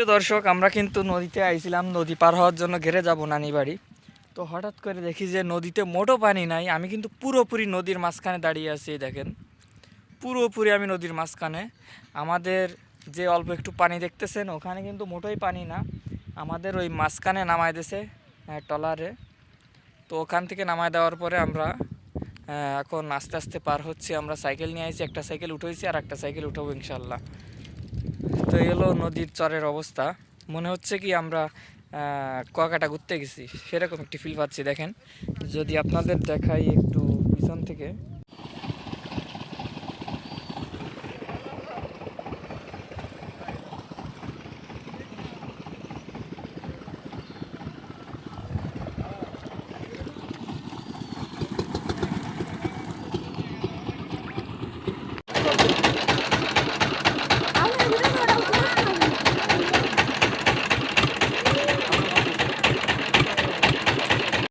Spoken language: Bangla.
প্রিয় দর্শক, আমরা কিন্তু নদীতে আইছিলাম নদী পার হওয়ার জন্য, ঘেরে যাব নানি বাড়ি। তো হঠাৎ করে দেখি যে নদীতে মোটো পানি নাই। আমি কিন্তু পুরোপুরি নদীর মাঝখানে দাঁড়িয়ে আছি, এই দেখেন। পুরোপুরি আমি নদীর মাঝখানে। আমাদের যে অল্প একটু পানি দেখতেছেন, ওখানে কিন্তু মোটোই পানি না। আমাদের ওই মাঝখানে নামায় দিয়েছে ট্রলারে। তো ওখান থেকে নামায় দেওয়ার পরে আমরা এখন আস্তে আস্তে পার হচ্ছি। আমরা সাইকেল নিয়ে আইছি, একটা সাইকেল উঠেছি আর একটা সাইকেল উঠাবো ইনশাল্লাহ। তো এই হলো নদীর চরের অবস্থা। মনে হচ্ছে কি আমরা কুয়াকাটা ঘুরতে গেছি, সেরকম একটি ফিল পাচ্ছি। দেখেন, যদি আপনাদের দেখাই একটু পিছন থেকে,